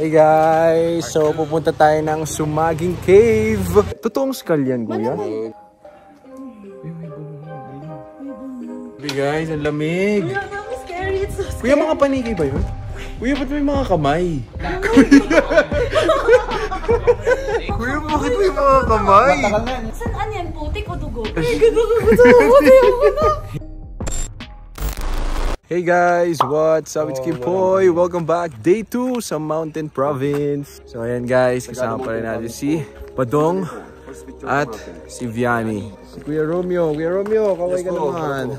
Hey guys! So pupunta tayo ng Sumaging Cave. Totoong skull yan, kuya? Hey guys, ang lamig! Kuya, mga paniki ba yun? Kuya, ba't may mga kamay? Kuya, bakit may mga kamay? Saan yan? Putik o dugo? Hey guys, what's up? It's Kimpoy. Welcome back. Day 2 sa Mountain Province. So ayan guys, kasama pa rin natin si Badong at si Vianney. Si Kuya Romeo. Kuya Romeo, kaway ka naman.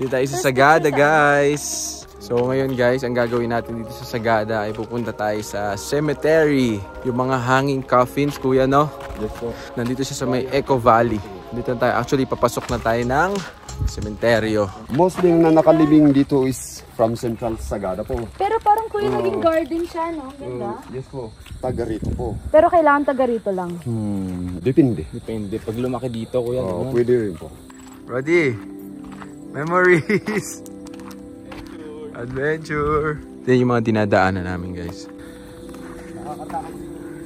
Dito tayo sa Sagada guys. So ngayon guys, ang gagawin natin dito sa Sagada ay pupunta tayo sa cemetery. Yung mga hanging coffins, kuya, no? Yes po. Nandito siya sa may Eco Valley. Dito tayo, actually papasok na tayo ng sementeryo. Mostly na nakalibing dito is from Central Sagada po. Pero parang kuya naging garden siya, no? Ganda. Yes po. Taga rito po. Pero kailangan taga rito lang. Depende. Depende. Pag lumaki dito, kuya. Pwede rin po. Roddy, memories. Adventure. Ito yung mga dinadaanan namin guys.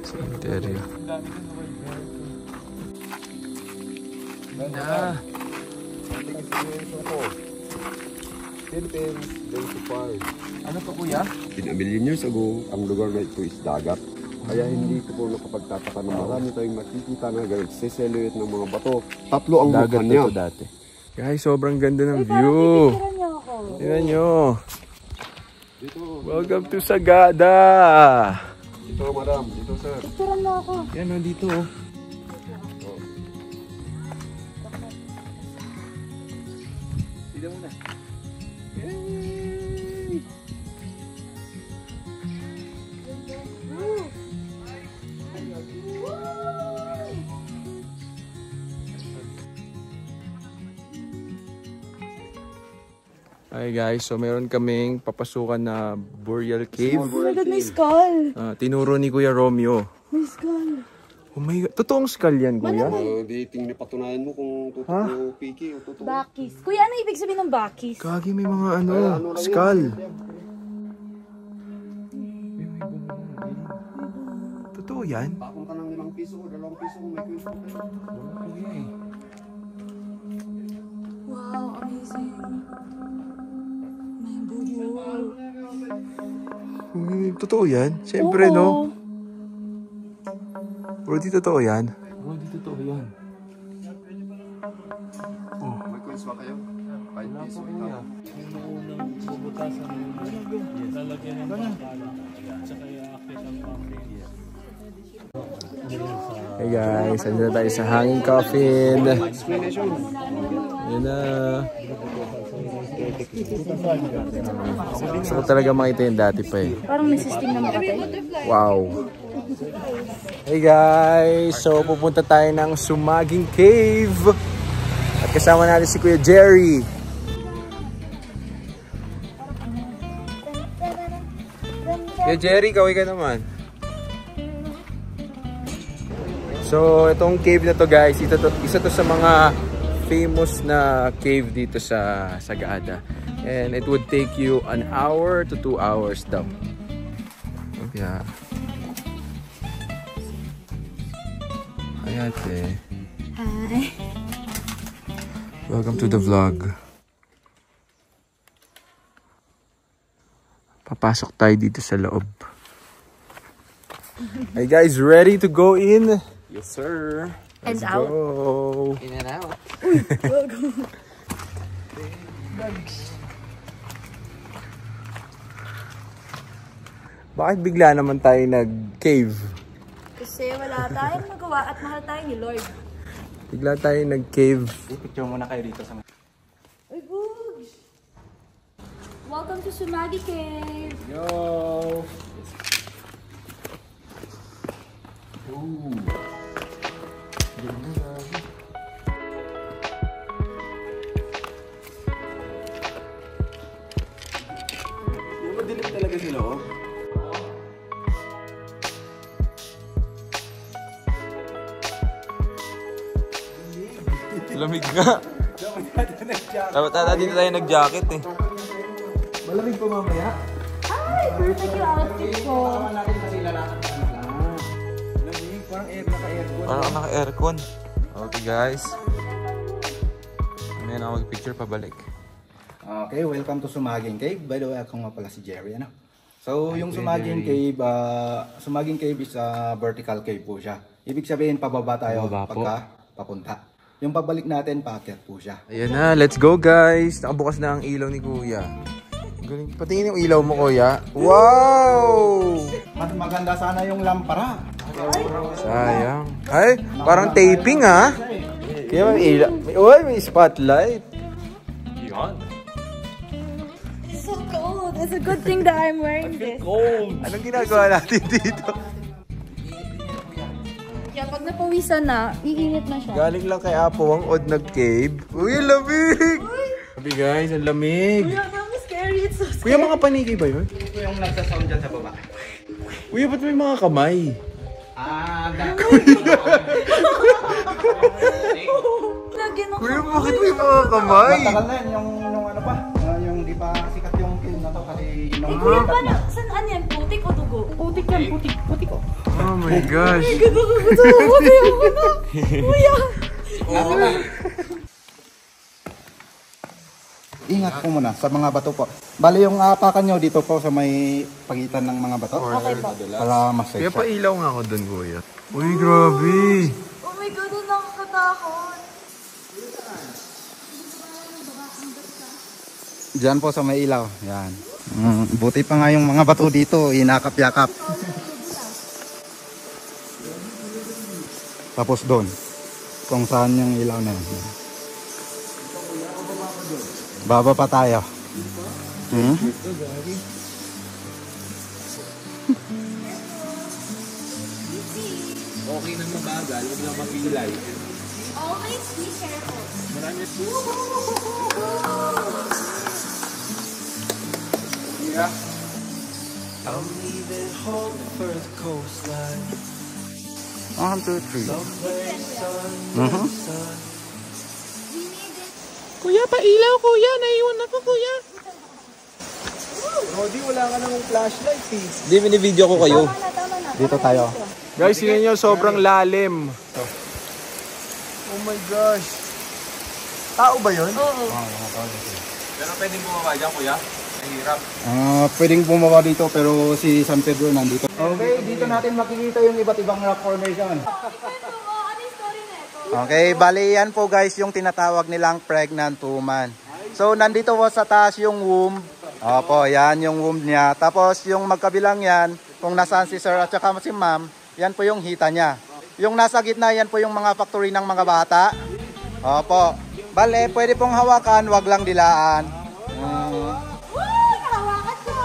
Cemetery. Philippines, very far. Ano to kuya? In a million years ago, ang lugar na ito is dagat. Kaya hindi ko po nakapagtataka na marami tayong makikita na siseluit ng mga bato. Tatlo ang mukha niya. Dati. Guys, sobrang ganda ng view. Tingnan nyo. Welcome to Sagada. Dito madam, dito sir. Picturean mo ako. Yan o, dito o. Dito muna. Hi guys, so meron kaming papasukan na burial cave. Oh my God, may skull. Tinuro ni Kuya Romeo. May skull. Oh my God, totoong skull yan, kuya? Dating na patunayan mo kung totoo piki o totoo. Bakis. Kuya, ano ibig sabihin ng bakis? Kagi, may mga skull. Totoo yan? Bakong ka ng 5 piso o 2 piso kung may kwento kayo. Wow, amazing. May buhol. Totoo yan? Siyempre, Oo. no? Bro, di totoo yan? May coins ba kayo? 5 piso ito. Hey guys, andito tayo sa hanging coffin. Yan na. Gusto ko talaga makita yung dati pa eh. Parang may system na makatay. Wow. Hey guys, so pupunta tayo ng Sumaging Cave. At kasama natin si Kuya Jerry. Kuya Jerry, kaway ka naman. So, itong cave na to guys, isa to sa mga famous na cave dito sa Sagada. And it would take you 1 hour to 2 hours daw. Yeah. Hi ate. Hi. Welcome to the vlog. Papasok tayo dito sa loob. Hey guys, ready to go in? Yes sir. And Let's out. go. In and out. Bakit bigla naman tayo nag-cave? Kasi wala tayong magawa at mahal tayo ni Lord. Bigla tayo nag-cave. Picture muna kayo dito sa Uy, Bugs! Welcome to Sumagi Cave! Yo! Madilim talaga sila oh. Lamig nga. Dapat dito tayo nag-jacket eh. Malamig pa mamaya. Ay, perfect yung outfit ko. Natin kasi Parang naka-aircon. Okay guys. May na ako mag-picture pabalik. Okay, welcome to Sumaging Cave. By the way, ako nga pala si Jerry, ano? So, yung Sumaging Cave, Sumaging Cave is vertical cave po siya. Ibig sabihin, pababa tayo pagka papunta. Yung pabalik natin, paakyat po siya. Ayan na, let's go guys. Nakabukas na ang ilaw ni Kuya. Galing. Patingin yung ilaw mo, Kuya. Wow! Mas maganda sana yung lampara. Sayang. Ay, parang taping ha. Kaya may ilaw. Uy, may spotlight. Yan. So cold. It's a good thing that I'm wearing this. Anong ginagawa natin dito? Yeah, pag napawisan na, iinit na siya. Galing lang kay Apo ang odd nag-cave. Uy, ang lamig! Sabi guys, ang lamig. Kuya, I'm scary. It's so scary. Kuya, mga paniki ba yun? Ito yung nagsasound dyan sa baba. Kuya, ba't may mga kamay? Lagi na Kuya, bakit may mga kamay? Matagal na yun, yung ano pa, yung di pa sikat yung film na to kasi Eh, kuya, paano? Saan yan? Putik o dugo? Putik yan, putik. Putik o. Oh my gosh. Gusto ko na. Kuya. Ingat po muna sa mga bato po. Bali yung apakan nyo dito po sa may pagitan ng mga bato. Okay po. Para mas safe Kaya siya. pailaw nga ako dun, Kuya. Uy, grabe. Oh my God, ang nakakatakot. Diyan po sa may ilaw. Yan. Buti pa nga yung mga bato dito, inakap-yakap. Tapos doon, kung saan yung ilaw na yun. Baba pa tayo. Okay na mabagal, huwag lang mapilay. Always be careful. Marami po. Yeah. I'm leaving home for the coastline. 1, 2, 3. Kuya, pailaw, Kuya. Naiwan ako, Kuya. Rodi, wala ka namang flashlight, eh. Hindi, mini-video ko kayo. Tama na. Dito tayo. Guys, tingnan nyo, sobrang lalim. Oh my gosh. Tao ba yun? Oo. Pero pwedeng bumaba dyan, Kuya. Mahirap. Pwedeng bumaba dito pero si San Pedro nandito. Okay, dito natin makikita yung iba't ibang rock formation. Ano yung story na ito? Okay, bali yan po guys yung tinatawag nilang pregnant woman. So nandito po sa taas yung womb. Opo, yan yung womb niya. Tapos yung magkabilang yan, kung nasaan si sir at saka si ma'am, yan po yung hita niya. Yung nasa gitna yan po yung mga factory ng mga bata. Opo. Bale, pwede pong hawakan, wag lang dilaan. Hawakan ko!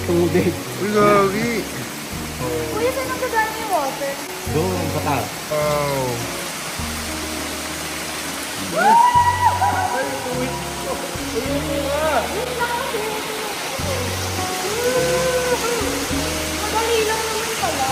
Tubig. Uy, gagi. Kuya, saan ang gagana yung water? Doon, bata. Wow. Madali lang naman pala.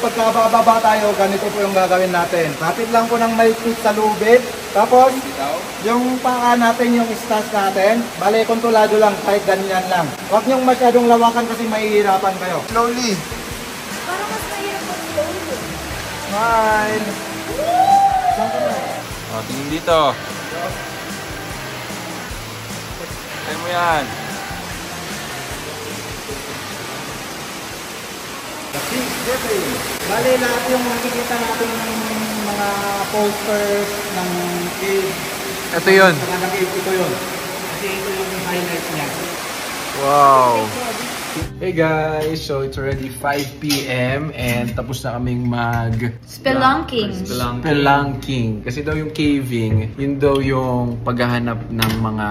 Pagka bababa tayo, ganito po yung gagawin natin. Kapit lang po ng maikot sa lubid. Tapos, yung paa natin, yung stance natin, bale, kontrolado lang, kahit ganyan lang. Huwag niyong masyadong lawakan kasi mahihirapan kayo. Slowly. Parang mas mahirap mag-load. Smile. O, tingin dito. Try mo yan. Bale, lahat yung nakikita natin ng mga posters ng cave. Ito yun. Sa cave, ito yun. Kasi ito yung highlight niya. Wow. Hey guys, so it's already 5 p.m. and tapos na kaming Spelunking. Spelunking. Kasi daw yung caving, yun daw yung paghahanap ng mga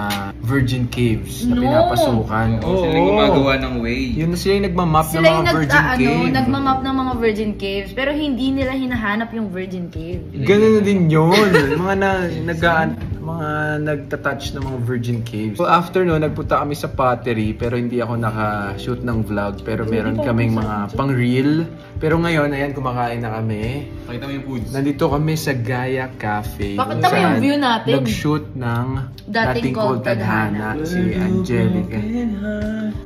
virgin caves na pinapasukan. Sila yung gumagawa ng way. Yun na sila yung nagmamap ng Sila mga yung virgin cave. nagmamap ng mga virgin caves, pero hindi nila hinahanap yung virgin cave. Ganun na din yun. Mga nagtatouch ng mga virgin caves. So after no, nagpunta kami sa pottery pero hindi ako naka-shoot ng vlog. Pero meron kaming mga pang-reel. Pero ngayon, ayan, kumakain na kami. Pakita mo yung foods. Nandito kami sa Gaia Cafe. Pakita mo yung view natin. Nag-shoot ng Dating Cold Tadhana. Si Angelica.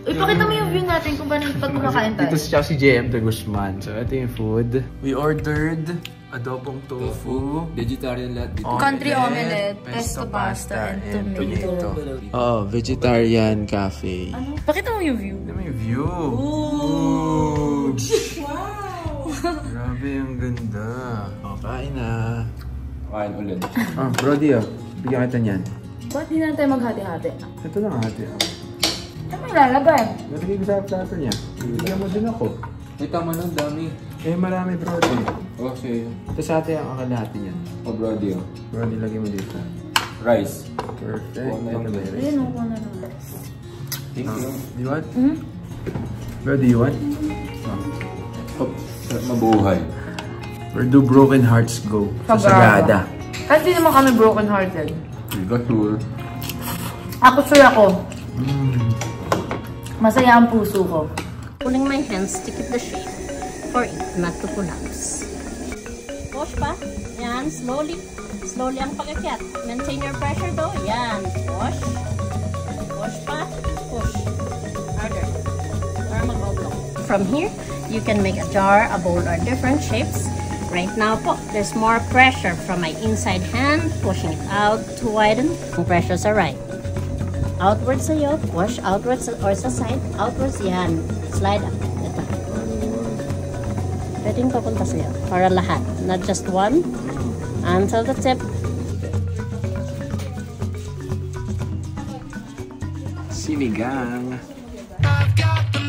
Uy, pakita mo yung view natin kung paano pag kumakain tayo. Dito siya si JM de Guzman. So ito yung food. We ordered adobong tofu, Vegetarian lahat dito. Country omelette, pesto pasta, and tomato. Oh, vegetarian cafe. Ano? Pakita mo yung view. Ito mo yung view. Ooh. Wow! Grabe, ang ganda. Oh, kain na. Kain ulit. Ah, Brody, oh. Bigyan kita niyan. Ba't di na tayo maghati-hati? Ito lang ate. Saan mo ilalagay? Nalagay ko sa plato niya. Bigyan mo din ako. May tama lang, dami. Eh, marami, Brody. Oh, sige. Ito sa ate ang akalahati niyan. Oh, brody, oh. Brody, lagay mo dito. Rice. Perfect. One Ito ba yung rice? Ayun, ako na lang. Thank you. You want? Brody, you want? Oh, mabuhay. Where do broken hearts go? Sa Sagada. Kasi naman kami broken hearted. We got tour. Ako sure ako. Masaya ang puso ko. Pulling my hands to keep the shape for it not to collapse. Push pa. Yan, slowly. Slowly ang pag-akyat. Maintain your pressure though. Yan. Push. Push pa. Push. Harder. Para mag-oblong. From here, you can make a jar, a bowl, or different shapes. Right now po, there's more pressure from my inside hand, pushing it out to widen. Ang pressures are right. Outwards sa'yo, push outwards or sa side, outwards, yan. Slide up. Ito. Pwedeng papunta sa'yo. Para lahat. Not just one. Until the tip. Sinigang. I've got the